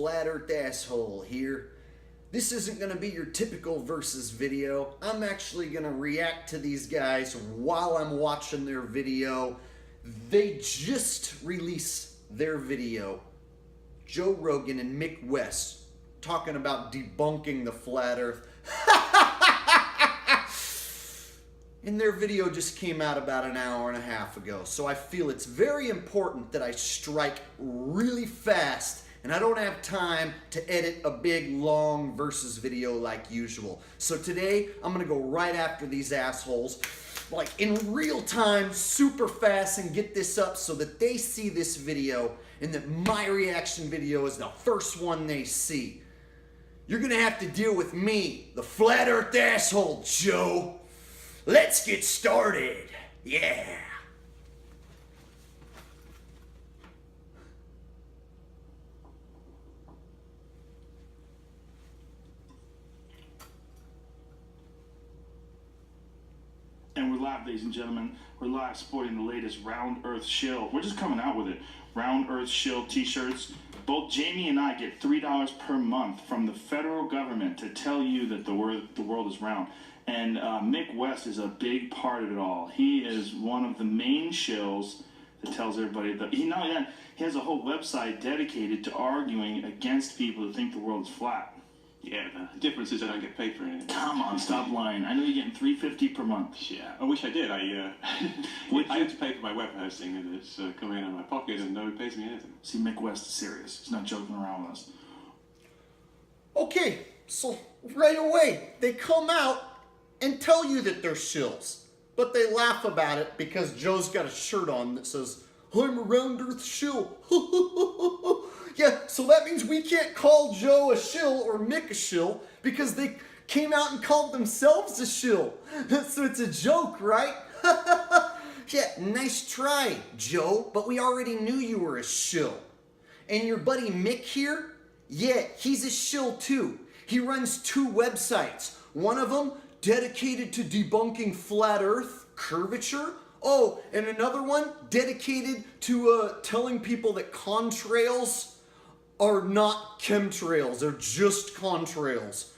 Flat Earth Asshole here. This isn't going to be your typical versus video. I'm actually going to react to these guys while I'm watching their video. They just released their video. Joe Rogan and Mick West talking about debunking the flat earth. And their video just came out about an hour and a half ago. So I feel it's very important that I strike really fast, and I don't have time to edit a big long versus video like usual. So today I'm gonna go right after these assholes, like in real time, super fast, and get this up so that they see this video and that my reaction video is the first one they see. You're gonna have to deal with me, the flat earth asshole, Joe. Let's get started. Yeah. And we're live, ladies and gentlemen. We're live sporting the latest Round Earth Shill. We're just coming out with it. Round Earth Shill t-shirts. Both Jamie and I get $3 per month from the federal government to tell you that the world is round. And Mick West is a big part of it all. He is one of the main shills that tells everybody that he has a whole website dedicated to arguing against people who think the world is flat. Yeah, the difference is I don't get paid for anything. Come on, stop lying. I know you're getting $3.50 per month. Yeah, I wish I did. I have to pay for my web hosting, and it's coming out of my pocket, and no one pays me anything. See, Mick West is serious. He's not joking around with us. Okay, so right away, they come out and tell you that they're shills. But they laugh about it because Joe's got a shirt on that says, I'm a round earth shill. Yeah, so that means we can't call Joe a shill or Mick a shill because they came out and called themselves a shill. So it's a joke, right? Yeah, nice try, Joe, but we already knew you were a shill. And your buddy Mick here, yeah, he's a shill too. He runs 2 websites. One of them dedicated to debunking flat earth, curvature. Oh, and another one dedicated to telling people that contrails are not chemtrails. They're just contrails.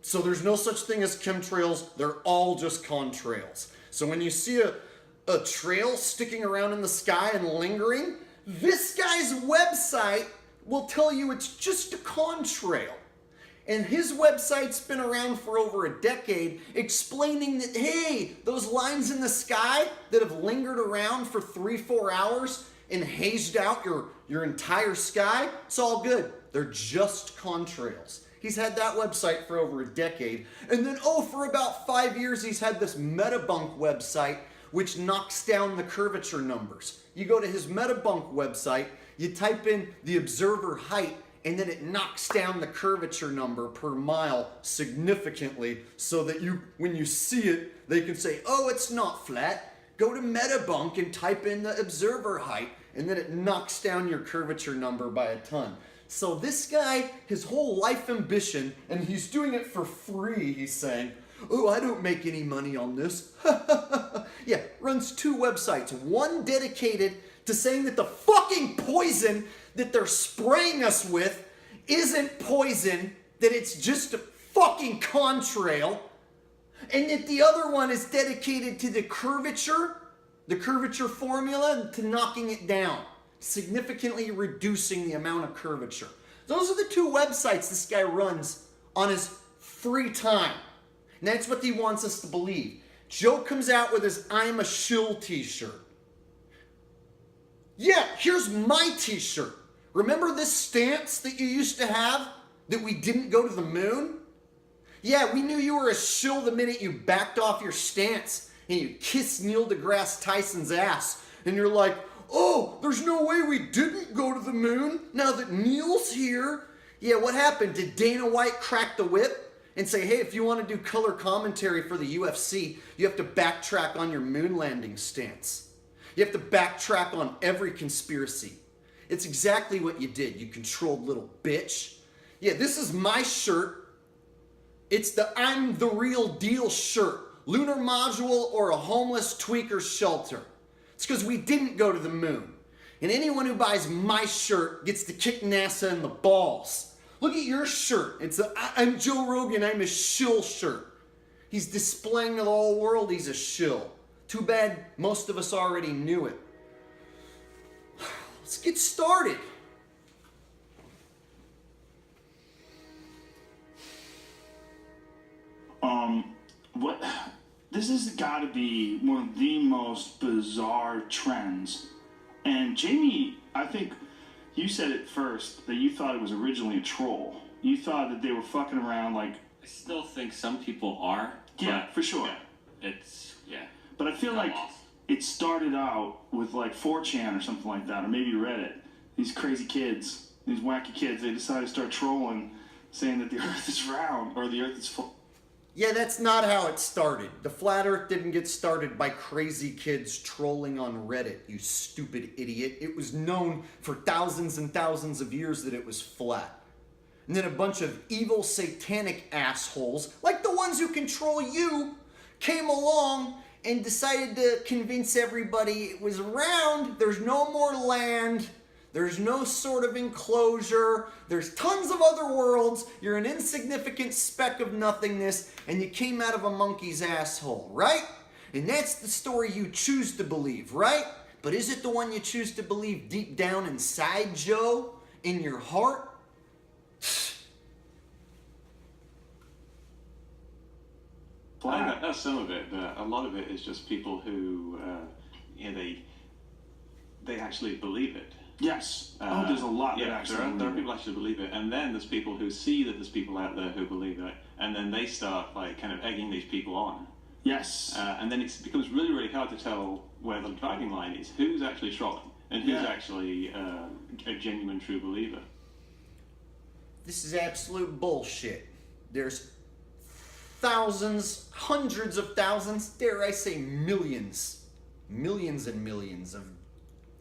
So there's no such thing as chemtrails. They're all just contrails. So when you see a trail sticking around in the sky and lingering, this guy's website will tell you it's just a contrail. And his website's been around for over a decade, explaining that, hey, those lines in the sky that have lingered around for 3-4 hours and hazed out your entire sky, it's all good. They're just contrails. He's had that website for over a decade. And then, for about 5 years, he's had this Metabunk website, which knocks down the curvature numbers. You go to his Metabunk website, you type in the observer height, and then it knocks down the curvature number per mile significantly so that when you see it, they can say, oh, it's not flat. Go to Metabunk and type in the observer height, and then it knocks down your curvature number by a ton. So this guy, his whole life ambition, and he's doing it for free, he's saying, oh, I don't make any money on this. Yeah, runs 2 websites. One dedicated to saying that the fucking poison that they're spraying us with isn't poison, that it's just a fucking contrail, and that the other one is dedicated to the curvature formula, to knocking it down, significantly reducing the amount of curvature. Those are the 2 websites this guy runs on his free time. And that's what he wants us to believe. Joe comes out with his I'm a shill t-shirt. Yeah, here's my t-shirt. Remember this stance that you used to have that we didn't go to the moon? Yeah, we knew you were a shill the minute you backed off your stance and you kissed Neil deGrasse Tyson's ass. And you're like, oh, there's no way we didn't go to the moon now that Neil's here. Yeah, what happened? Did Dana White crack the whip and say, hey, if you want to do color commentary for the UFC, you have to backtrack on your moon landing stance. You have to backtrack on every conspiracy. It's exactly what you did, you controlled little bitch. Yeah, this is my shirt. It's the I'm the real deal shirt. Lunar module or a homeless tweaker shelter. It's because we didn't go to the moon. And anyone who buys my shirt gets to kick NASA in the balls. Look at your shirt. It's a I'm Joe Rogan, I'm a shill shirt. He's displaying to the whole world he's a shill. Too bad most of us already knew it. Let's get started. This has got to be one of the most bizarre trends. And Jamie, I think you said it first, that you thought it was originally a troll. You thought that they were fucking around like... I still think some people are. Yeah, for sure. Yeah. But I feel like lost. it started out with like 4chan or something like that, or maybe Reddit. These crazy kids, these wacky kids, they decided to start trolling, saying that the earth is round, or the earth is full. Yeah, that's not how it started. The flat earth didn't get started by crazy kids trolling on Reddit, you stupid idiot. It was known for thousands and thousands of years that it was flat. And then a bunch of evil satanic assholes, like the ones who control you, came along and decided to convince everybody it was round, there's no more land, there's no sort of enclosure, there's tons of other worlds, you're an insignificant speck of nothingness, and you came out of a monkey's asshole, right? And that's the story you choose to believe, right? But is it the one you choose to believe deep down inside, Joe? In your heart? I think that's some of it, but a lot of it is just people who, they actually believe it. Yes. There's a lot that actually there are people who actually believe it, and then there's people who see that there's people out there who believe it, and then they start like kind of egging these people on. Yes. And then it becomes really, really hard to tell where the dividing line is. Who's actually trolling, and who's actually a genuine, true believer. This is absolute bullshit. There's thousands, hundreds of thousands, dare I say millions and millions of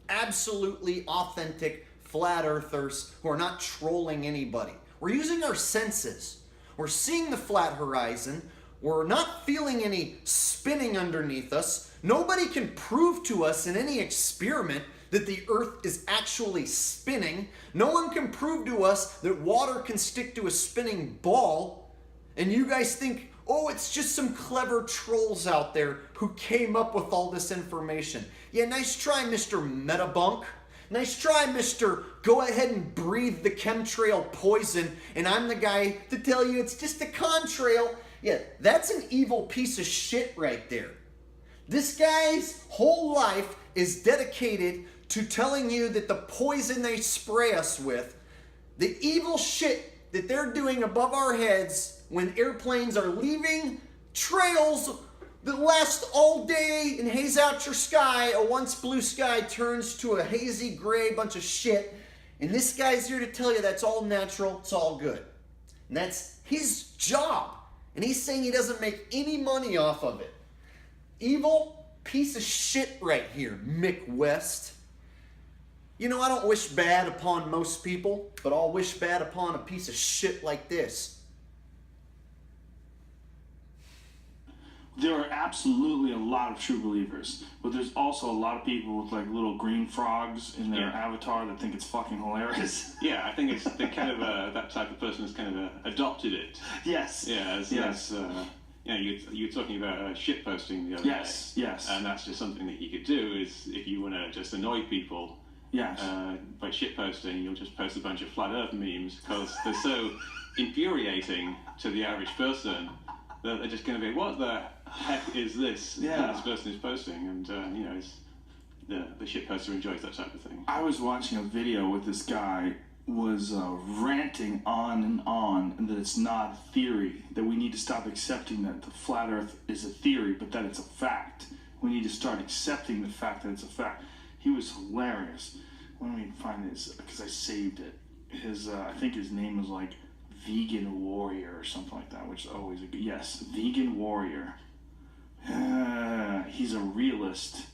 absolutely authentic flat earthers who are not trolling anybody. We're using our senses. We're seeing the flat horizon. We're not feeling any spinning underneath us. Nobody can prove to us in any experiment that the earth is actually spinning. No one can prove to us that water can stick to a spinning ball. And you guys think, oh, it's just some clever trolls out there who came up with all this information. Yeah, nice try, Mr. Metabunk. Nice try, Mr. Go ahead and breathe the chemtrail poison, and I'm the guy to tell you it's just a contrail. Yeah, that's an evil piece of shit right there. This guy's whole life is dedicated to telling you that the poison they spray us with, the evil shit that they're doing above our heads when airplanes are leaving trails that last all day and haze out your sky, a once blue sky turns to a hazy gray bunch of shit, and this guy's here to tell you that's all natural, it's all good. And that's his job. And he's saying he doesn't make any money off of it. Evil piece of shit right here, Mick West. You know, I don't wish bad upon most people, but I'll wish bad upon a piece of shit like this. There are absolutely a lot of true believers, but there's also a lot of people with like little green frogs in their avatar that think it's fucking hilarious. Yeah, I think it's the kind of that type of person has kind of adopted it. Yes. Yeah, you were talking about shit posting the other day. Yes. And that's just something that you could do is if you want to just annoy people. Yes. By shit posting, you'll just post a bunch of flat Earth memes because they're so infuriating to the average person that they're just going to be, what the heck is this that this person is posting? And it's, the shit poster enjoys that type of thing. I was watching a video with this guy was ranting on and that it's not a theory, that we need to stop accepting that the flat Earth is a theory, but that it's a fact. We need to start accepting the fact that it's a fact. He was hilarious. Let me find this because I saved it. His I think his name was like Vegan Warrior or something like that, which is always a good, yes, Vegan Warrior. He's a realist.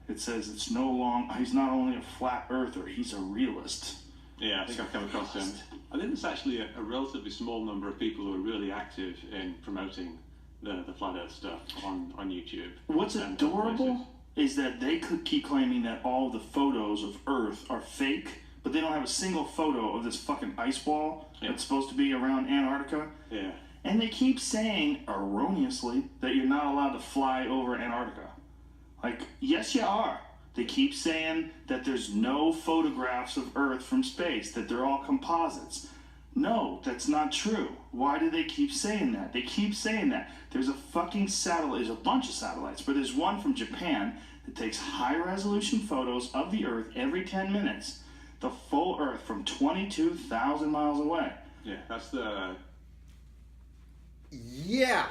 It says it's no long. He's not only a flat earther, he's a realist. Yeah, I think I've come across him. I think there's actually a relatively small number of people who are really active in promoting the flat Earth stuff on YouTube. What's adorable is that they could keep claiming that all the photos of Earth are fake, but they don't have a single photo of this fucking ice wall that's supposed to be around Antarctica. Yeah. And they keep saying, erroneously, that you're not allowed to fly over Antarctica. Like, yes, you are. They keep saying that there's no photographs of Earth from space, that they're all composites. No, that's not true. Why do they keep saying that? They keep saying that. There's a fucking satellite, there's a bunch of satellites, but there's one from Japan that takes high-resolution photos of the Earth every 10 minutes. The full Earth from 22,000 miles away. Yeah, that's the... Yeah,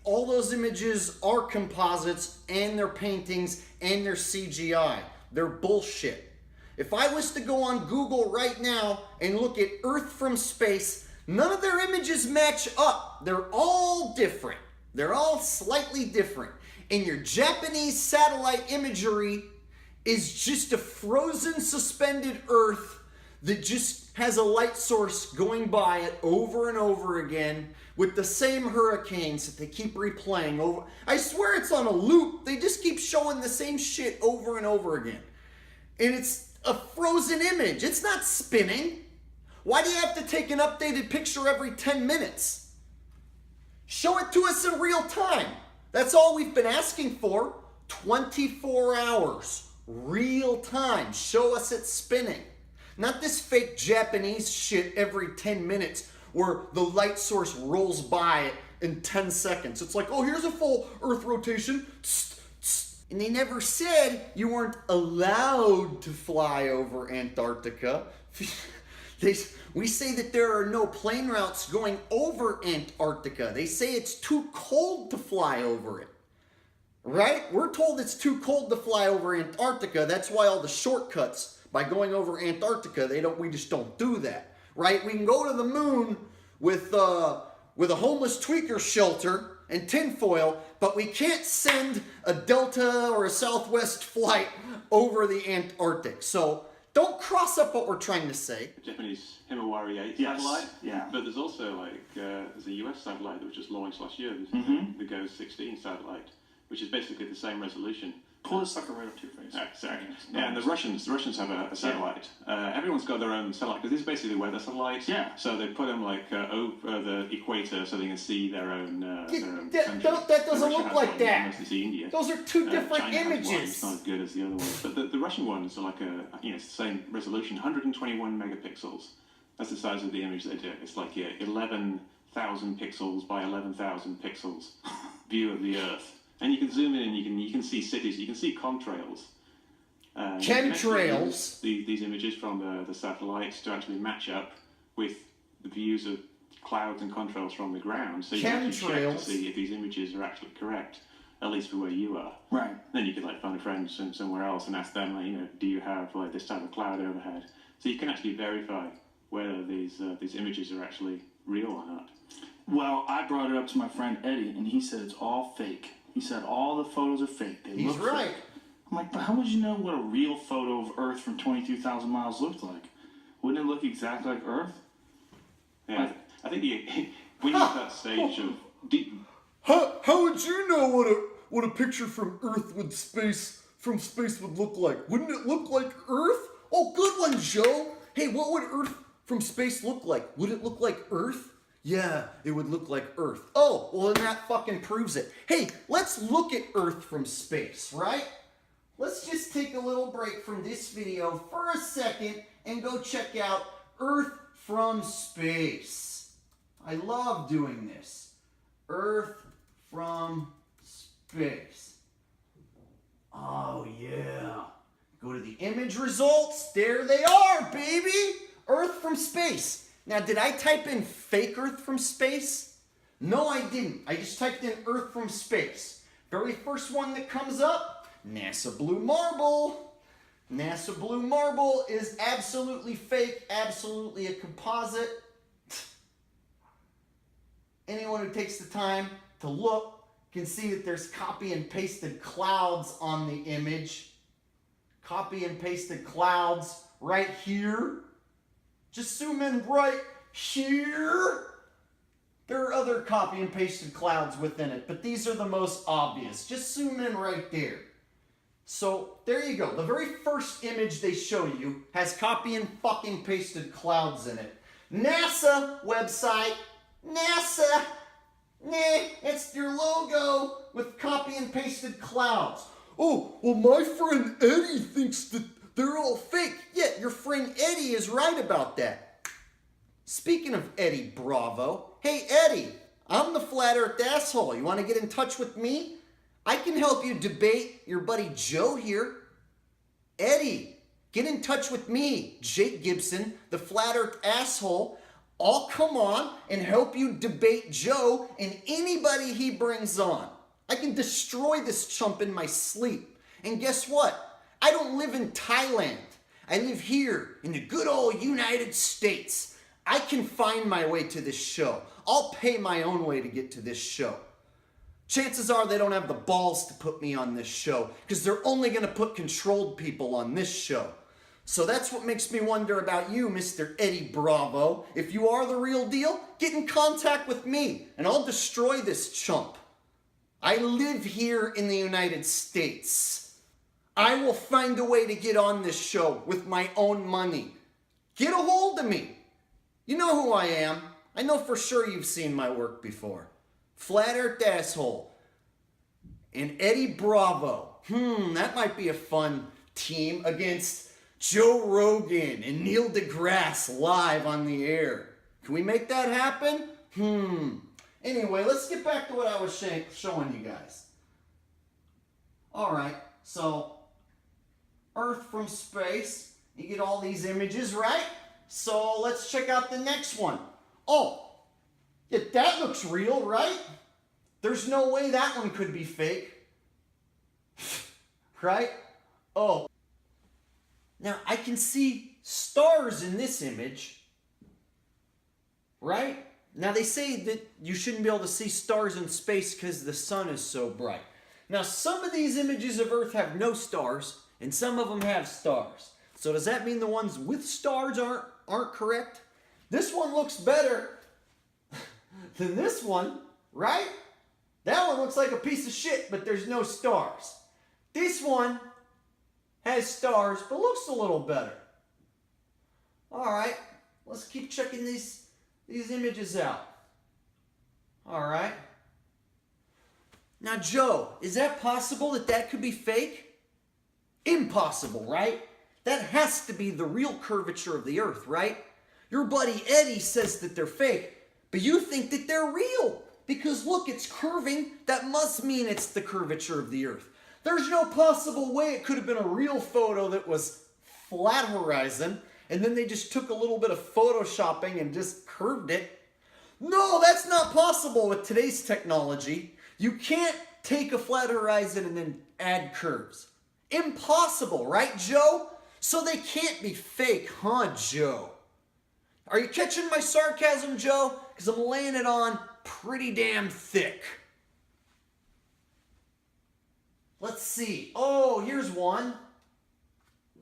all those images are composites, and they're paintings, and they're CGI. They're bullshit. If I was to go on Google right now and look at Earth from space, none of their images match up. They're all different. They're all slightly different. And your Japanese satellite imagery is just a frozen, suspended Earth that just has a light source going by it over and over again with the same hurricanes that they keep replaying over. I swear it's on a loop. They just keep showing the same shit over and over again. And it's a frozen image. It's not spinning. Why do you have to take an updated picture every 10 minutes? Show it to us in real time. That's all we've been asking for. 24 hours. Real time. Show us it spinning. Not this fake Japanese shit every 10 minutes where the light source rolls by it in 10 seconds. It's like, oh, here's a full Earth rotation. And they never said you weren't allowed to fly over Antarctica. We say that there are no plane routes going over Antarctica. They say it's too cold to fly over it. Right? We're told it's too cold to fly over Antarctica. That's why all the shortcuts by going over Antarctica, we just don't do that. Right? We can go to the moon with a homeless tweaker shelter and tinfoil, but we can't send a Delta or a Southwest flight over the Antarctic. So don't cross up what we're trying to say. Japanese Himawari 8 Yes. satellite. Yeah. But there's also there's a US satellite that was just launched last year. Mm-hmm. The GOES 16 satellite, which is basically the same resolution. Pull this sucker right up to your face. Sorry. Yeah, and the Russians have a satellite. Everyone's got their own satellite because this is basically weather satellites. Yeah. So they put them over the equator so they can see their own. That doesn't look like that. Mostly see India. Those are two different China has one. images. It's not as good as the other ones, but the Russian ones are like it's the same resolution, 121 megapixels. That's the size of the image they do. It's like 11,000 pixels by 11,000 pixels view of the Earth. And you can zoom in and you can see cities, you can see contrails. Chemtrails. These images from the satellites to actually match up with the views of clouds and contrails from the ground. So you can actually check to see if these images are actually correct, at least for where you are. Right. Then you could find a friend somewhere else and ask them, do you have this type of cloud overhead? So you can actually verify whether these images are actually real or not. Well, I brought it up to my friend Eddie, and he said it's all fake. He said all the photos are fake. He's right. Fake. I'm like, but how would you know what a real photo of Earth from 22,000 miles looked like? Wouldn't it look exactly like Earth? Yeah, I think when you're at that stage of deep... How would you know what a picture from Earth would from space would look like? Wouldn't it look like Earth? Oh, good one, Joe. Hey, what would Earth from space look like? Would it look like Earth? Yeah, it would look like Earth. Oh, well then that fucking proves it. Hey, let's look at Earth from space, right? Let's just take a little break from this video for a second and go check out Earth from space. I love doing this. Earth from space. Oh yeah. Go to the image results. There they are, baby. Earth from space. Now, did I type in fake Earth from space? No, I didn't. I just typed in Earth from space. Very first one that comes up, NASA Blue Marble. NASA Blue Marble is absolutely fake, absolutely a composite. Anyone who takes the time to look can see that there's copy and pasted clouds on the image. Copy and pasted clouds right here. Just zoom in right here. There are other copy and pasted clouds within it, but these are the most obvious. Just zoom in right there. So there you go. The very first image they show you has copy and fucking pasted clouds in it. NASA website. NASA. Nah, it's your logo with copy and pasted clouds. Oh, well, my friend Eddie thinks that they're all fake. Yeah, your friend Eddie is right about that. Speaking of Eddie Bravo, hey Eddie, I'm the Flat Earth asshole. You want to get in touch with me? I can help you debate your buddy Joe here. Eddie, get in touch with me, Jake Gibson, the Flat Earth asshole. I'll come on and help you debate Joe and anybody he brings on. I can destroy this chump in my sleep. And guess what? I don't live in Thailand. I live here in the good old United States. I can find my way to this show. I'll pay my own way to get to this show. Chances are they don't have the balls to put me on this show because they're only going to put controlled people on this show. So that's what makes me wonder about you, Mr. Eddie Bravo. If you are the real deal, get in contact with me and I'll destroy this chump. I live here in the United States. I will find a way to get on this show with my own money. Get a hold of me. You know who I am. I know for sure you've seen my work before. Flat Earth asshole. And Eddie Bravo. That might be a fun team against Joe Rogan and Neil deGrasse live on the air. Can we make that happen? Anyway, let's get back to what I was showing you guys. Alright, so Earth from space. You get all these images, right? So let's check out the next one. Oh, yeah, that looks real, right? There's no way that one could be fake. Right? Oh. Now, I can see stars in this image. Right? Now, they say that you shouldn't be able to see stars in space because the sun is so bright. Now, some of these images of Earth have no stars, and some of them have stars. So does that mean the ones with stars aren't correct? This one looks better than this one, right? That one looks like a piece of shit, but there's no stars. This one has stars, but looks a little better. All right, let's keep checking these images out. All right. Now, Joe, is that possible that could be fake? Impossible, right? That has to be the real curvature of the Earth, right? Your buddy Eddie says that they're fake, but you think that they're real. Because look, it's curving. That must mean it's the curvature of the Earth. There's no possible way it could have been a real photo that was flat horizon, and then they just took a little bit of photoshopping and just curved it. No, that's not possible with today's technology. You can't take a flat horizon and then add curves. Impossible, right, Joe? So they can't be fake, huh, Joe? Are you catching my sarcasm, Joe? Because I'm laying it on pretty damn thick. Let's see. Oh, here's one.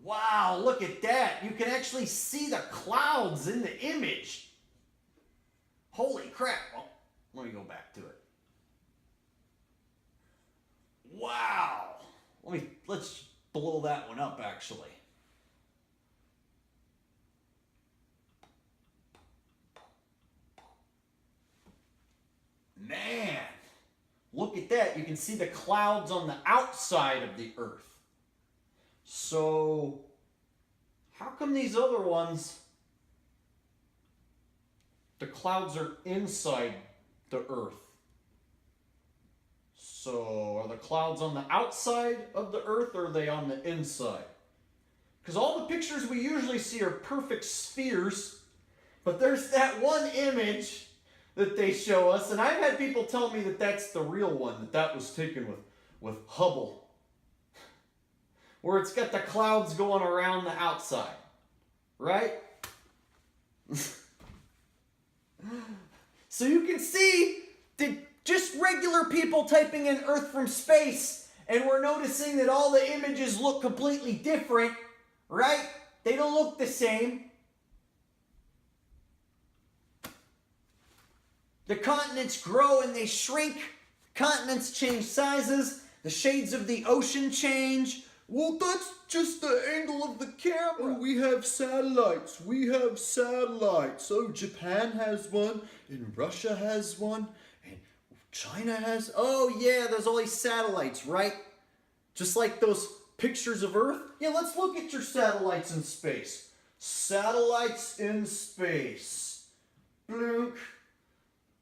Wow, look at that. You can actually see the clouds in the image. Holy crap. Oh, let me go back to it. Wow. Let's blow that one up, actually. Man, look at that. You can see the clouds on the outside of the Earth. So, how come these other ones, the clouds are inside the Earth? So, are the clouds on the outside of the Earth or are they on the inside? Because all the pictures we usually see are perfect spheres, but there's that one image that they show us, and I've had people tell me that that's the real one, that was taken with Hubble, where it's got the clouds going around the outside, right? So you can see that just regular people typing in Earth from space, and we're noticing that all the images look completely different, right? They don't look the same. The continents grow and they shrink. Continents change sizes. The shades of the ocean change. Well, that's just the angle of the camera. We have satellites. We have satellites. Oh, Japan has one, and Russia has one, and China has... Oh, yeah, there's all these satellites, right? Just like those pictures of Earth. Yeah, let's look at your satellites in space. Satellites in space. Blunk.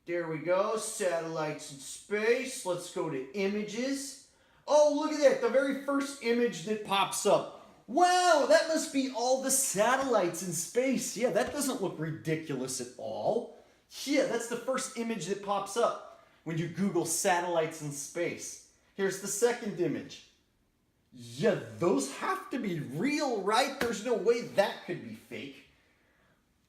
There we go. Satellites in space. Let's go to images. Oh, look at that. The very first image that pops up. Wow, that must be all the satellites in space. Yeah, that doesn't look ridiculous at all. Yeah, that's the first image that pops up when you Google satellites in space. Here's the second image. Yeah, those have to be real, right? There's no way that could be fake.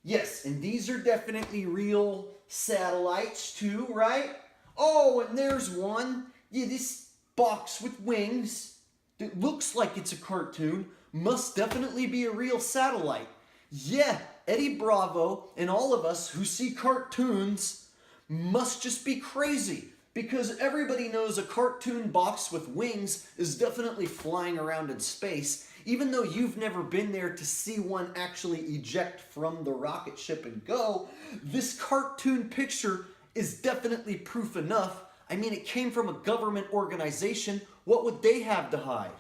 Yes, and these are definitely real satellites too, right? Oh, and there's one. Yeah, this box with wings that looks like it's a cartoon must definitely be a real satellite. Yeah, Eddie Bravo and all of us who see cartoons must just be crazy, because everybody knows a cartoon box with wings is definitely flying around in space, even though you've never been there to see one actually eject from the rocket ship and go. This cartoon picture is definitely proof enough. I mean, it came from a government organization. What would they have to hide?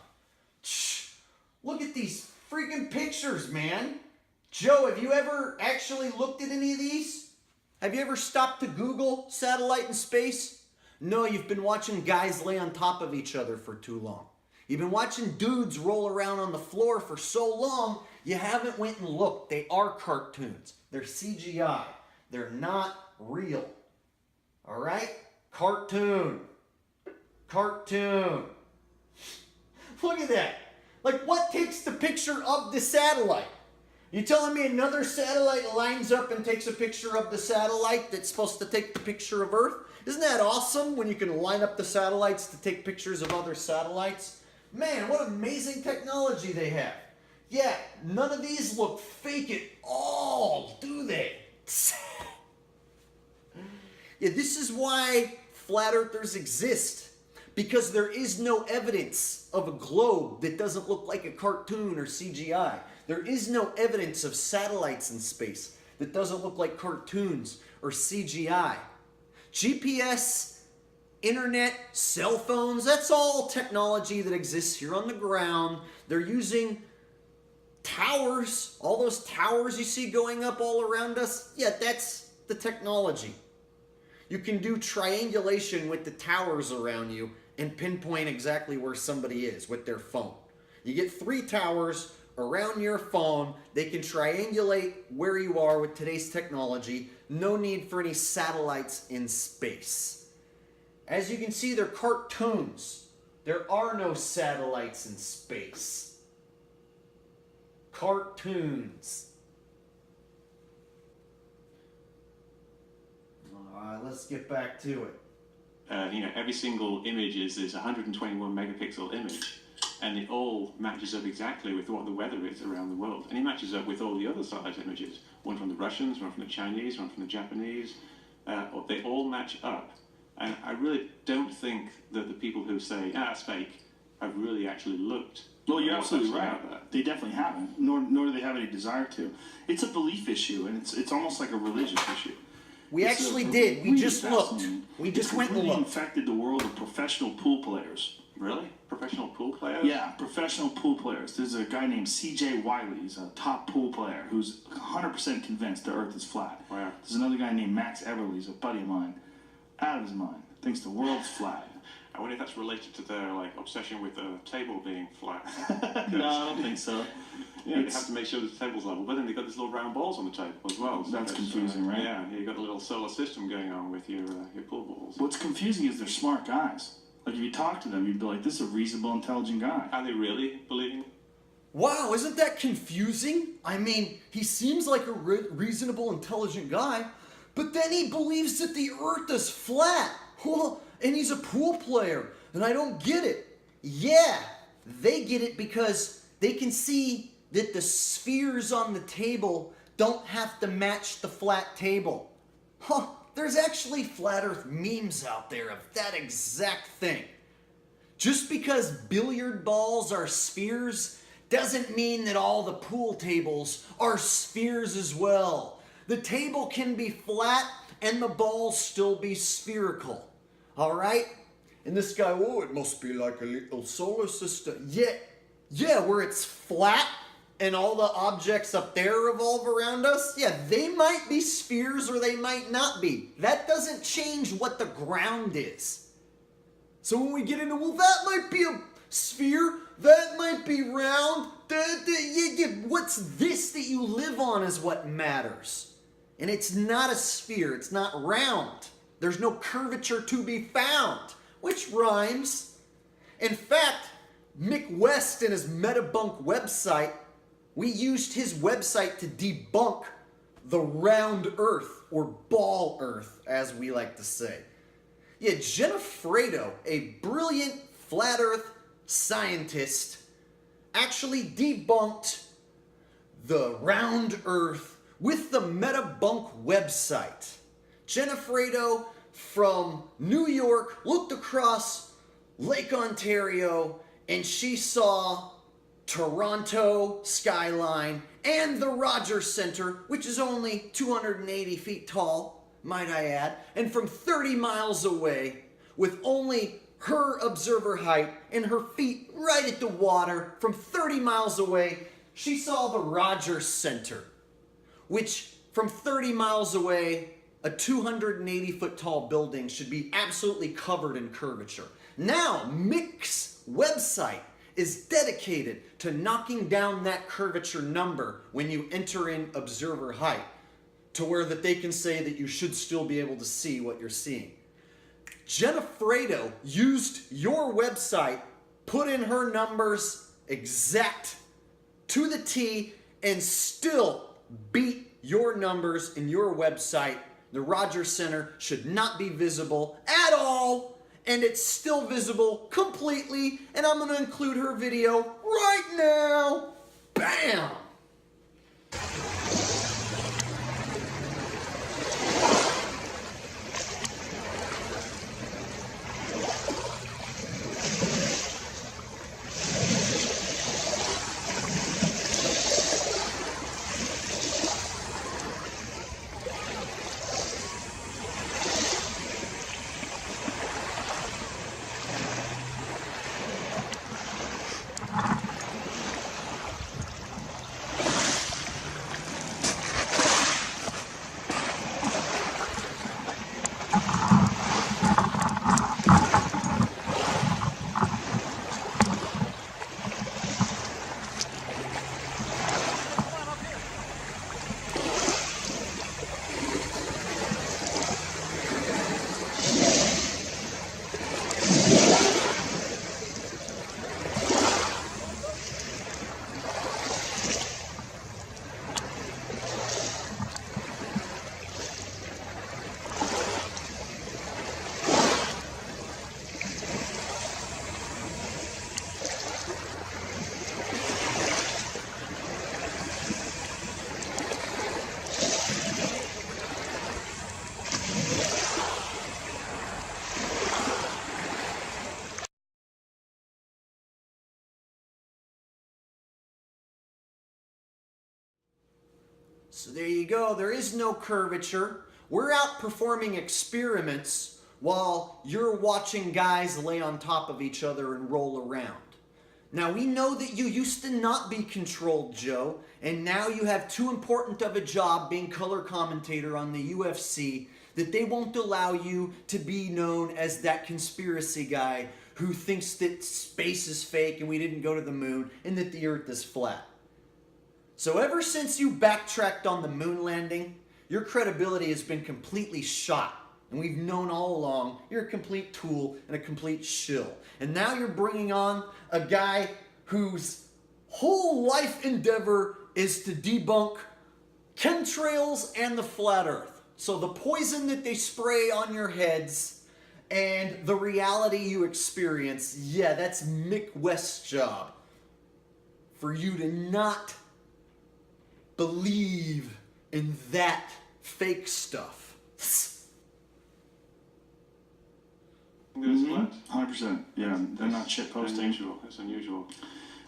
Shh. Look at these freaking pictures, man. Joe, have you ever actually looked at any of these? Have you ever stopped to Google satellite in space? No, you've been watching guys lay on top of each other for too long. You've been watching dudes roll around on the floor for so long, you haven't went and looked. They are cartoons. They're CGI. They're not real. All right? Cartoon. Cartoon. Look at that. Like, what takes the picture of the satellite? You telling me another satellite lines up and takes a picture of the satellite that's supposed to take the picture of Earth? Isn't that awesome when you can line up the satellites to take pictures of other satellites? Man, what amazing technology they have. Yeah, none of these look fake at all, do they? Yeah, this is why flat earthers exist. Because there is no evidence of a globe that doesn't look like a cartoon or CGI. There is no evidence of satellites in space that doesn't look like cartoons or CGI. GPS, internet, cell phones, that's all technology that exists here on the ground. They're using towers, all those towers you see going up all around us. Yeah, that's the technology. You can do triangulation with the towers around you and pinpoint exactly where somebody is with their phone. You get 3 towers around your phone. They can triangulate where you are with today's technology. No need for any satellites in space. As you can see, they're cartoons. There are no satellites in space. Cartoons. All right, let's get back to it. Every single image is this 121 megapixel image, and it all matches up exactly with what the weather is around the world. And it matches up with all the other satellite images. One from the Russians, one from the Chinese, one from the Japanese. They all match up. And I really don't think that the people who say, it's fake, have really actually looked. Well, you're absolutely right. They definitely haven't, nor do they have any desire to. It's a belief issue, and it's almost like a religious issue. We actually did. We just looked. We just went and looked. It's infected the world of professional pool players. Really? Professional pool players? Yeah, professional pool players. There's a guy named C.J. Wiley. He's a top pool player who's 100% convinced the Earth is flat. Wow. There's another guy named Max Everly. He's a buddy of mine. Out of his mind. Thinks the world's flat. I wonder if that's related to their obsession with the table being flat. No, I don't think so. Yeah, you have to make sure the table's level, but then they've got these little round balls on the table as well. So that's confusing, right? Yeah, you've got a little solar system going on with your pool balls. What's confusing is they're smart guys. Like, if you talk to them, you'd be like, this is a reasonable, intelligent guy. Are they really believing? Wow, isn't that confusing? I mean, he seems like a reasonable, intelligent guy, but then he believes that the Earth is flat. And he's a pool player, and I don't get it. Yeah, they get it because they can see that the spheres on the table don't have to match the flat table. There's actually flat earth memes out there of that exact thing. Just because billiard balls are spheres doesn't mean that all the pool tables are spheres as well. The table can be flat and the ball still be spherical. All right? And this guy, oh, it must be like a little solar system. Yeah, where it's flat and all the objects up there revolve around us. Yeah, they might be spheres or they might not be. That doesn't change what the ground is. So when we get into, well, that might be a sphere, that might be round, what's this that you live on is what matters. And it's not a sphere, it's not round. There's no curvature to be found, which rhymes. In fact, Mick West in his Metabunk website, we used his website to debunk the round earth, or ball earth, as we like to say. Yeah, Jenna Fredo, a brilliant flat earth scientist, actually debunked the round earth with the Metabunk website. Jenna Fredo from New York looked across Lake Ontario and she saw Toronto skyline and the Rogers Center, which is only 280 feet tall, might I add, and from 30 miles away, with only her observer height and her feet right at the water, from 30 miles away, she saw the Rogers Center, which from 30 miles away, a 280 foot tall building should be absolutely covered in curvature. Now, Mick's website is dedicated to knocking down that curvature number when you enter in observer height, to where that they can say that you should still be able to see what you're seeing. Jenna Fredo used your website, put in her numbers exact to the T, and still beat your numbers in your website. The Rogers Center should not be visible at all, and it's still visible completely, and I'm going to include her video right now. Bam! So there you go. There is no curvature. We're out performing experiments while you're watching guys lay on top of each other and roll around. Now, we know that you used to not be controlled, Joe, and now you have too important of a job being color commentator on the UFC that they won't allow you to be known as that conspiracy guy who thinks that space is fake and we didn't go to the moon and that the earth is flat. So ever since you backtracked on the moon landing, your credibility has been completely shot. And we've known all along you're a complete tool and a complete shill. And now you're bringing on a guy whose whole life endeavor is to debunk chemtrails and the flat earth. So the poison that they spray on your heads and the reality you experience, yeah, that's Mick West's job. For you to not believe in that fake stuff. It's flat. 100%. Yeah, they're not shit posting. Unusual. It's unusual.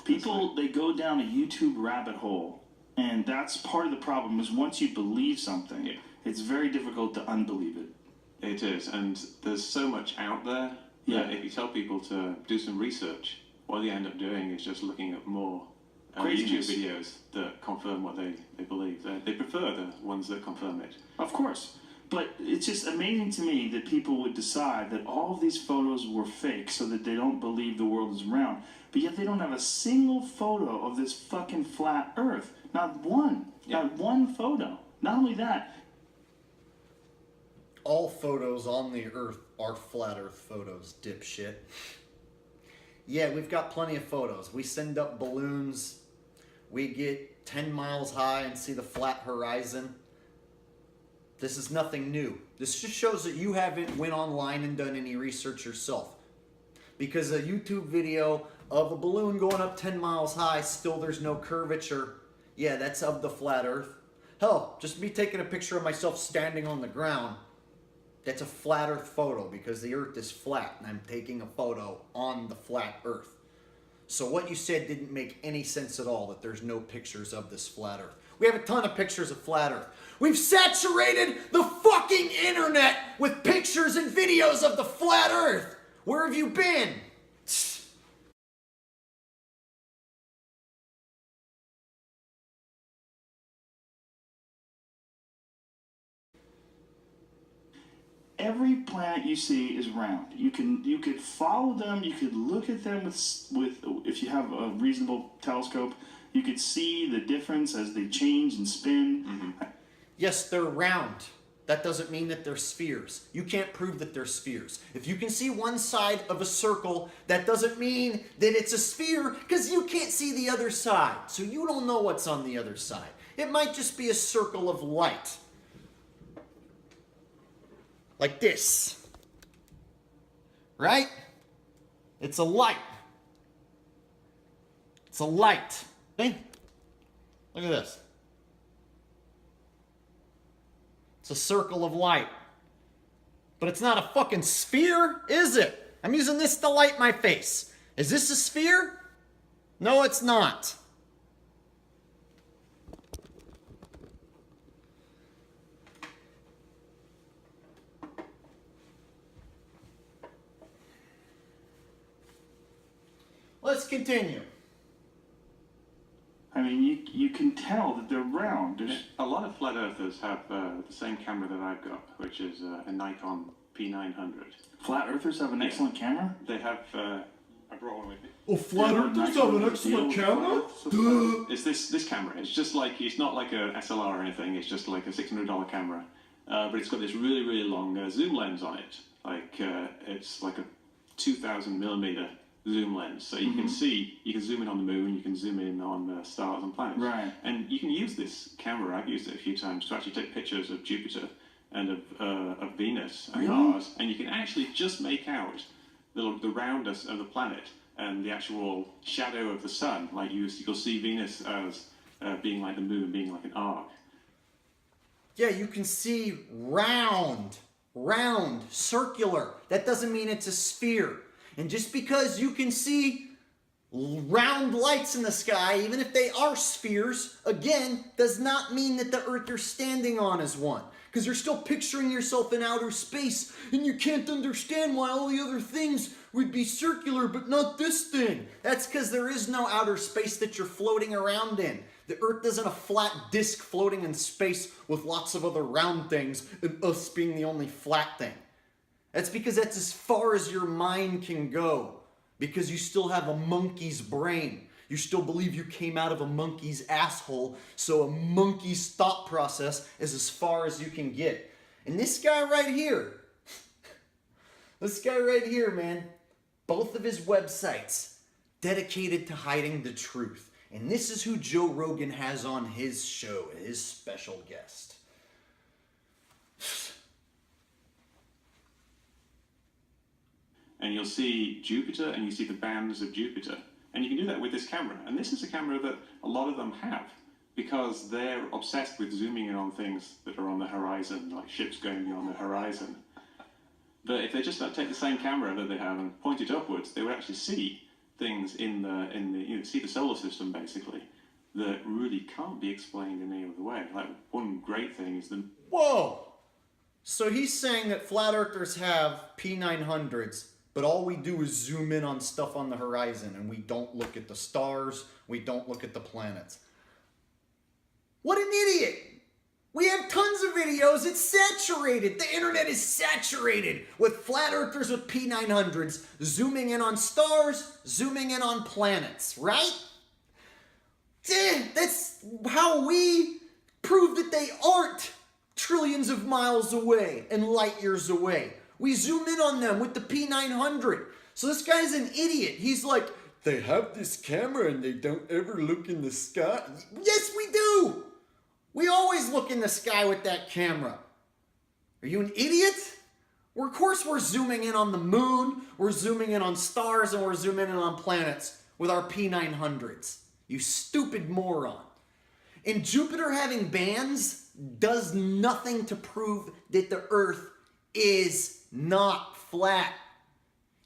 People, they go down a YouTube rabbit hole, and that's part of the problem. Is once you believe something, it's very difficult to unbelieve it. It is, and there's so much out there. Yeah. If you tell people to do some research, what they end up doing is just looking at more YouTube Craziness. videos that confirm what they believe. They prefer the ones that confirm it. Of course. But it's just amazing to me that people would decide that all of these photos were fake so that they don't believe the world is round. But yet they don't have a single photo of this fucking flat earth. Not one. Not one photo. Not only that. All photos on the earth are flat earth photos, dipshit. Yeah, we've got plenty of photos. We send up balloons. We get 10 miles high and see the flat horizon. This is nothing new. This just shows that you haven't went online and done any research yourself. Because a YouTube video of a balloon going up 10 miles high, still there's no curvature. Yeah, that's of the flat earth. Hell, just me taking a picture of myself standing on the ground, that's a flat earth photo because the earth is flat and I'm taking a photo on the flat earth. So what you said didn't make any sense at all, that there's no pictures of this flat earth. We have a ton of pictures of flat earth. We've saturated the fucking internet with pictures and videos of the flat earth. Where have you been? Every planet you see is round. You could follow them. You could look at them with if you have a reasonable telescope. You could see the difference as they change and spin. Mm-hmm. Yes, they're round. That doesn't mean that they're spheres. You can't prove that they're spheres. If you can see one side of a circle, that doesn't mean that it's a sphere because you can't see the other side. So you don't know what's on the other side. It might just be a circle of light. Like this. Right? It's a light. It's a light. Okay? Look at this. It's a circle of light. But it's not a fucking sphere, is it? I'm using this to light my face. Is this a sphere? No, it's not. Let's continue. I mean, you can tell that they're round. A lot of flat earthers have the same camera that I've got, which is a Nikon P900. Flat earthers have an excellent camera? They have, I brought one with me. Oh, flat earthers have an excellent camera? It's this camera. It's just like, it's not like a SLR or anything, it's just like a $600 camera. But it's got this really, really long zoom lens on it. Like, it's like a 2000 millimeter zoom lens, so you can see, you can zoom in on the moon, you can zoom in on stars and planets. Right. And you can use this camera, I've used it a few times, to actually take pictures of Jupiter and of Venus and Mars, and you can actually just make out the roundness of the planet and the actual shadow of the sun. Like you'll see Venus as being like the moon, being like an arc. Yeah, you can see round, circular. That doesn't mean it's a sphere. And just because you can see round lights in the sky, even if they are spheres, again, does not mean that the Earth you're standing on is one. Because you're still picturing yourself in outer space, and you can't understand why all the other things would be circular, but not this thing. That's because there is no outer space that you're floating around in. The Earth isn't a flat disk floating in space with lots of other round things, and us being the only flat thing. That's because that's as far as your mind can go. Because you still have a monkey's brain. You still believe you came out of a monkey's asshole, so a monkey's thought process is as far as you can get. And this guy right here, man, both of his websites dedicated to hiding the truth. And this is who Joe Rogan has on his show, his special guest. And you'll see Jupiter and you see the bands of Jupiter. And you can do that with this camera. And this is a camera that a lot of them have because they're obsessed with zooming in on things that are on the horizon, like ships going beyond the horizon. But if they just take the same camera that they have and point it upwards, they would actually see things in the see the solar system basically that really can't be explained in any other way. Like one great thing is the Whoa! So he's saying that flat earthers have P900s, but all we do is zoom in on stuff on the horizon and we don't look at the stars, we don't look at the planets. What an idiot! We have tons of videos, it's saturated. The internet is saturated with flat earthers with P900s zooming in on stars, zooming in on planets, right? That's how we prove that they aren't trillions of miles away and light years away. We zoom in on them with the P900. So this guy's an idiot. He's like, they have this camera and they don't ever look in the sky. Yes, we do. We always look in the sky with that camera. Are you an idiot? Well, of course we're zooming in on the moon, we're zooming in on stars, and we're zooming in on planets with our P900s. You stupid moron. And Jupiter having bands does nothing to prove that the Earth is not flat.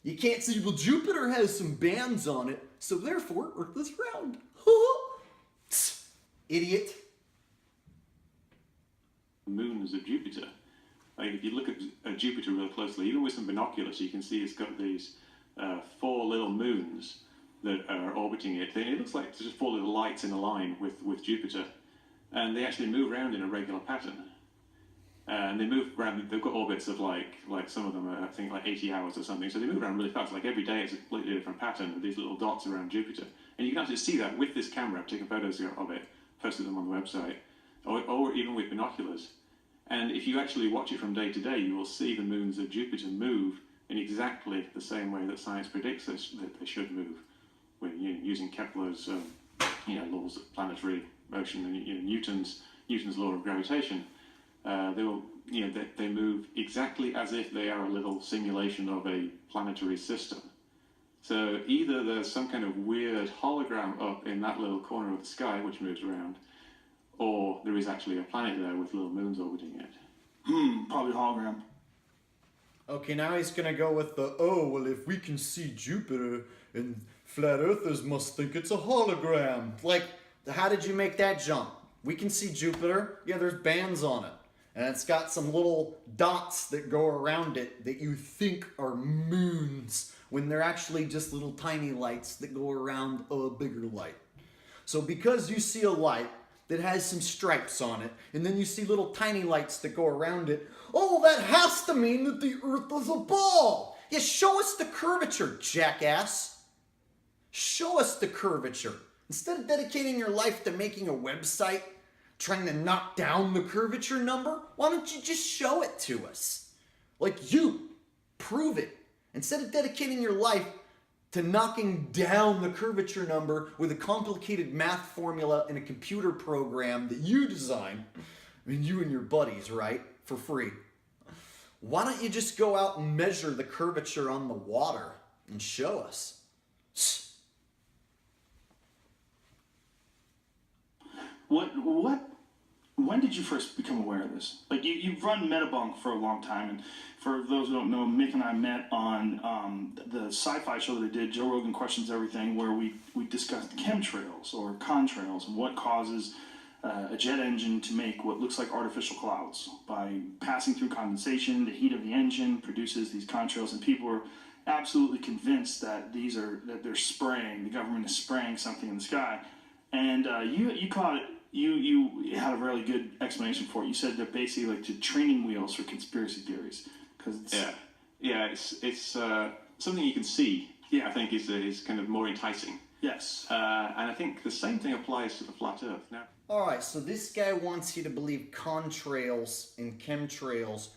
You can't say, well, Jupiter has some bands on it, so therefore Earth is round. Idiot. moons of Jupiter. Like if you look at Jupiter real closely, even with some binoculars, you can see it's got these 4 little moons that are orbiting it. It looks like just 4 little lights in a line with Jupiter, and they actually move around in a regular pattern. And they move around. They've got orbits of like some of them are, I think, like 80 hours or something. So they move around really fast. Like every day, it's a completely different pattern with these little dots around Jupiter. And you can actually see that with this camera. I've taken photos of it, posted them on the website, or even with binoculars. And if you actually watch it from day to day, you will see the moons of Jupiter move in exactly the same way that science predicts that they should move, with using Kepler's laws of planetary motion and Newton's law of gravitation. They move exactly as if they are a little simulation of a planetary system. So either there's some kind of weird hologram up in that little corner of the sky which moves around, or there is actually a planet there with little moons orbiting it. Probably hologram. Okay, now he's gonna go with the, oh, well, if we can see Jupiter, and flat earthers must think it's a hologram. Like, how did you make that jump? We can see Jupiter. Yeah, there's bands on it. And it's got some little dots that go around it that you think are moons, when they're actually just little tiny lights that go around a bigger light. So because you see a light that has some stripes on it, and then you see little tiny lights that go around it, oh, that has to mean that the Earth is a ball. Yeah, show us the curvature, jackass. Show us the curvature. Instead of dedicating your life to making a website, trying to knock down the curvature number, why don't you just show it to us? Like you, prove it. Instead of dedicating your life to knocking down the curvature number with a complicated math formula in a computer program that you designed, I mean, you and your buddies, right? For free. Why don't you just go out and measure the curvature on the water and show us? When did you first become aware of this? Like, you've run Metabunk for a long time, and for those who don't know, Mick and I met on the sci-fi show that I did, Joe Rogan Questions Everything, where we discussed chemtrails or contrails and what causes a jet engine to make what looks like artificial clouds. By passing through condensation, the heat of the engine produces these contrails, and people are absolutely convinced that they're spraying, the government is spraying something in the sky. And you caught it. You had a really good explanation for it. You said they're basically like the training wheels for conspiracy theories. It's something you can see. Yeah, I think is kind of more enticing. Yes. And I think the same thing applies to the flat Earth. Now, All right, so this guy wants you to believe contrails and chemtrails,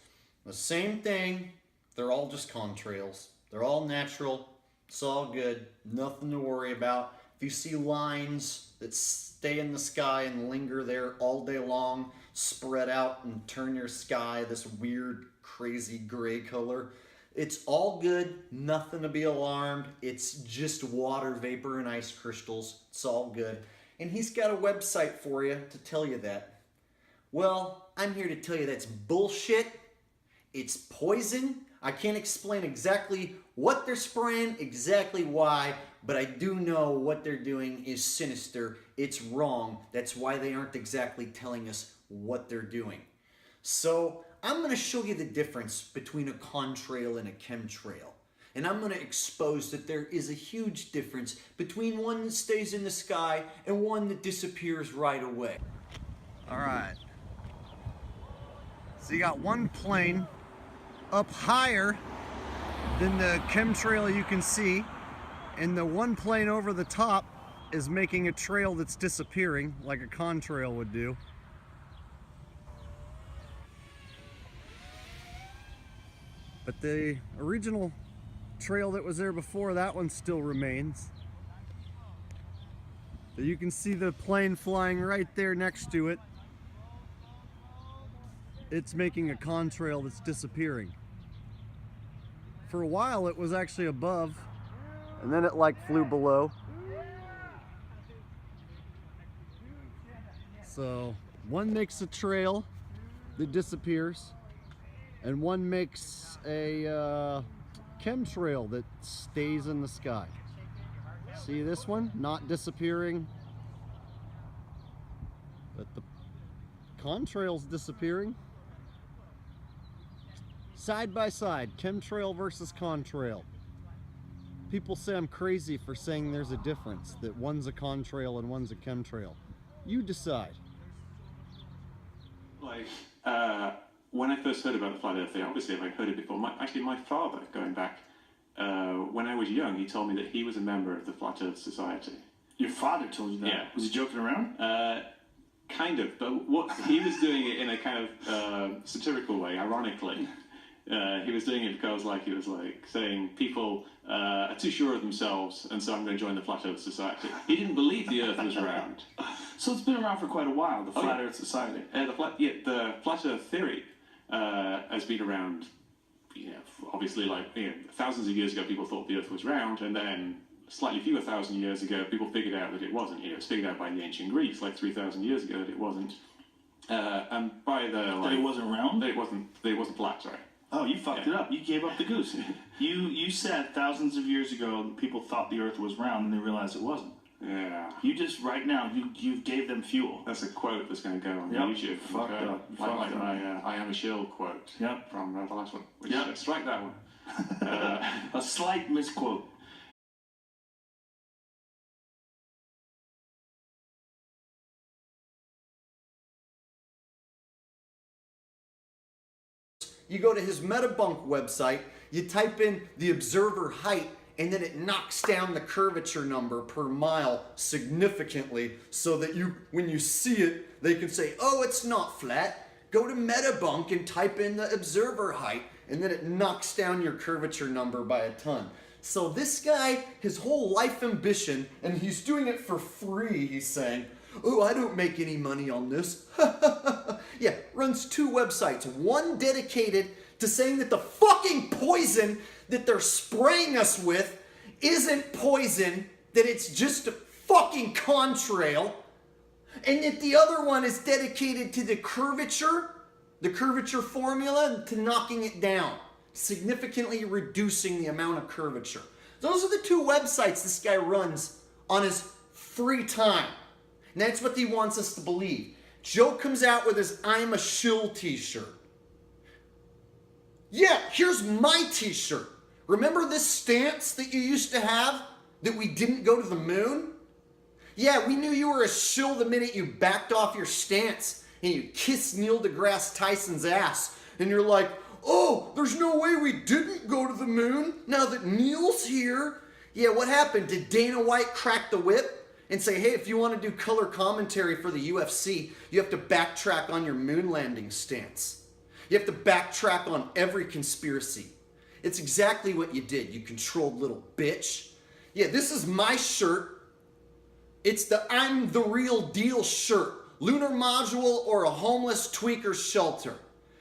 the same thing. They're all just contrails. They're all natural. It's all good. Nothing to worry about. If you see lines that stay in the sky and linger there all day long, spread out and turn your sky this weird, crazy gray color, it's all good. Nothing to be alarmed. It's just water vapor and ice crystals. It's all good. And he's got a website for you to tell you that. Well, I'm here to tell you that's bullshit, It's poison. I can't explain exactly what they're spraying, exactly why, but I do know what they're doing is sinister. It's wrong. That's why they aren't exactly telling us what they're doing. So I'm going to show you the difference between a contrail and a chemtrail. And I'm going to expose that there is a huge difference between one that stays in the sky and one that disappears right away. All right. So you got one plane up higher than the chemtrail you can see, and the one plane over the top is making a trail that's disappearing like a contrail would do. But the original trail that was there before, that one still remains. So you can see the plane flying right there next to it. It's making a contrail that's disappearing. For a while it was actually above, and then it like flew below. So one makes a trail that disappears, and one makes a chemtrail that stays in the sky. See this one? Not disappearing, but the contrail's disappearing. Side by side, chemtrail versus contrail. People say I'm crazy for saying there's a difference, that one's a contrail and one's a chemtrail. You decide. Like, when I first heard about the flat earth thing, obviously I've heard it before. My father, going back, when I was young, he told me that he was a member of the Flat Earth Society. Your father told you that? Yeah. Was he joking around? Kind of, but what he was doing it in a kind of satirical way, ironically. He was doing it because he was saying people are too sure of themselves, and so I'm going to join the Flat Earth Society. He didn't believe the Earth was round. So it's been around for quite a while, the Flat Earth Society. The Flat Earth theory has been around, obviously thousands of years ago people thought the Earth was round, and then slightly fewer thousand years ago people figured out that it wasn't. It was figured out by the ancient Greeks 3,000 years ago that it wasn't. And by the... that it wasn't round? That it wasn't flat, sorry. Oh, you fucked it up. You gave up the goose. You said thousands of years ago people thought the Earth was round and they realized it wasn't. Yeah. You just, right now, you gave them fuel. That's a quote that's going to go on Yep. YouTube. Fucked up. Like my I am a shill quote from the last one. Strike that one. A slight misquote. You go to his Metabunk website, you type in the observer height, and then it knocks down the curvature number per mile significantly so that when you see it, they can say, oh, it's not flat. Go to Metabunk and type in the observer height, and then it knocks down your curvature number by a ton. So this guy, his whole life ambition, and he's doing it for free, he's saying, oh, I don't make any money on this. Yeah, runs two websites. One dedicated to saying that the fucking poison that they're spraying us with isn't poison, that it's just a fucking contrail. And that the other one is dedicated to the curvature formula, and to knocking it down, significantly reducing the amount of curvature. Those are the two websites this guy runs on his free time. And that's what he wants us to believe. Joe comes out with his I'm a shill t-shirt. Yeah, here's my t-shirt. Remember this stance that you used to have that we didn't go to the moon? Yeah, we knew you were a shill the minute you backed off your stance and you kissed Neil deGrasse Tyson's ass. And you're like, oh, there's no way we didn't go to the moon now that Neil's here. Yeah, what happened? Did Dana White crack the whip and say, hey, if you want to do color commentary for the UFC, you have to backtrack on your moon landing stance. You have to backtrack on every conspiracy. It's exactly what you did, you controlled little bitch. Yeah, this is my shirt. It's the I'm the real deal shirt. Lunar module or a homeless tweaker shelter.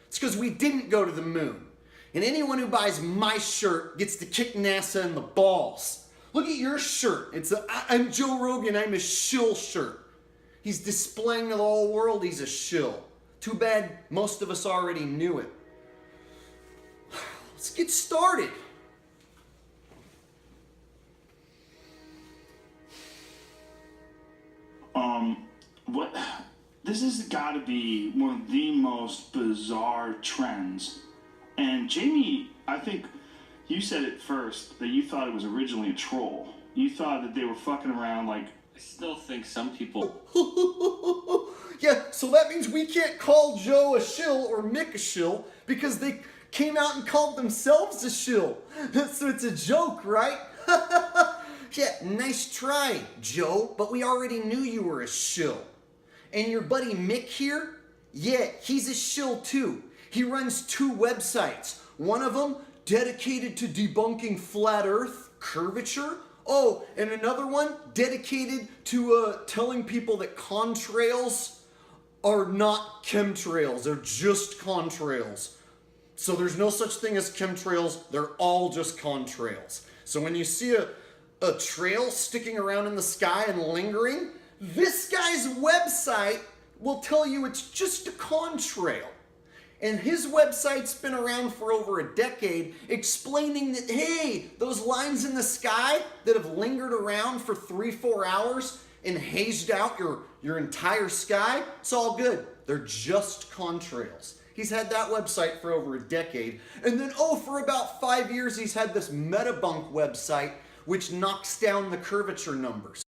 It's because we didn't go to the moon. And anyone who buys my shirt gets to kick NASA in the balls. Look at your shirt. It's a I'm Joe Rogan, I'm a shill shirt. He's displaying to the whole world he's a shill. Too bad most of us already knew it. let's get started. What? This has got to be one of the most bizarre trends. And Jamie, I think you said it first that you thought it was originally a troll. You thought that they were fucking around like. I still think some people. Yeah, so that means we can't call Joe a shill or Mick a shill because they came out and called themselves a shill. So it's a joke, right? Yeah, nice try, Joe, but we already knew you were a shill. And your buddy Mick here? Yeah, he's a shill too. He runs 2 websites. One of them dedicated to debunking flat earth, curvature. Oh, and another one dedicated to telling people that contrails are not chemtrails. They're just contrails. So there's no such thing as chemtrails. They're all just contrails. So when you see a trail sticking around in the sky and lingering, this guy's website will tell you it's just a contrail. And his website's been around for over a decade explaining that, hey, those lines in the sky that have lingered around for 3-4 hours and hazed out your entire sky, it's all good. They're just contrails. He's had that website for over a decade. And then, for about 5 years, he's had this Metabunk website, which knocks down the curvature numbers.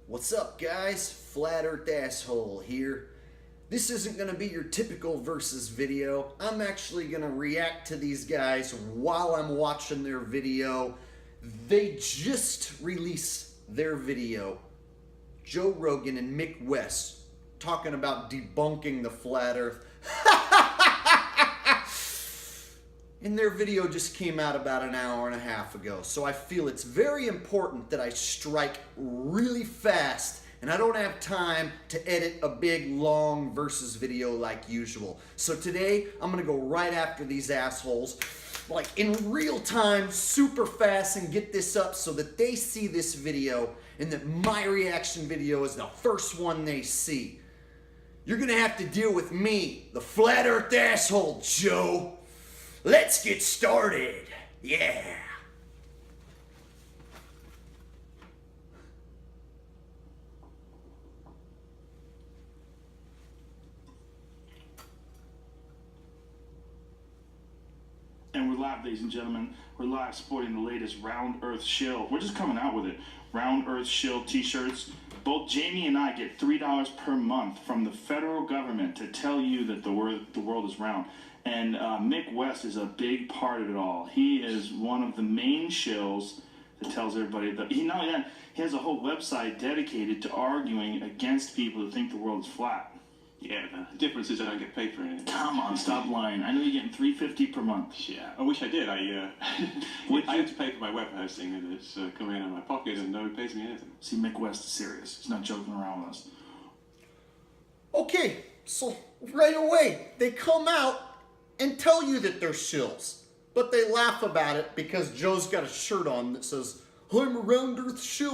What's up, guys? Flat Earth Asshole here. This isn't going to be your typical versus video. I'm actually going to react to these guys while I'm watching their video. They just released their video. Joe Rogan and Mick West talking about debunking the flat Earth. And their video just came out about an hour and a half ago. So I feel it's very important that I strike really fast, and I don't have time to edit a big, long versus video like usual. So today, I'm gonna go right after these assholes, like in real time, super fast, and get this up so that they see this video and that my reaction video is the first one they see. You're gonna have to deal with me, the Flat Earth Asshole, Joe. Let's get started. Yeah. And we're live, ladies and gentlemen. We're live sporting the latest Round Earth Shill. We're just coming out with it. Round Earth Shill t-shirts. Both Jamie and I get $3 per month from the federal government to tell you that the world is round. And Mick West is a big part of it all. He is one of the main shills that tells everybody that he has a whole website dedicated to arguing against people who think the world is flat. Yeah, the difference is I don't get paid for anything. Come on, stop lying. I know you're getting $3.50 per month. Yeah, I wish I did. I have to pay for my web hosting, and it's coming out of my pocket, and no one pays me anything. See, Mick West is serious. He's not joking around with us. Okay, so right away, they come out and tell you that they're shills. But they laugh about it because Joe's got a shirt on that says, I'm a round earth shill.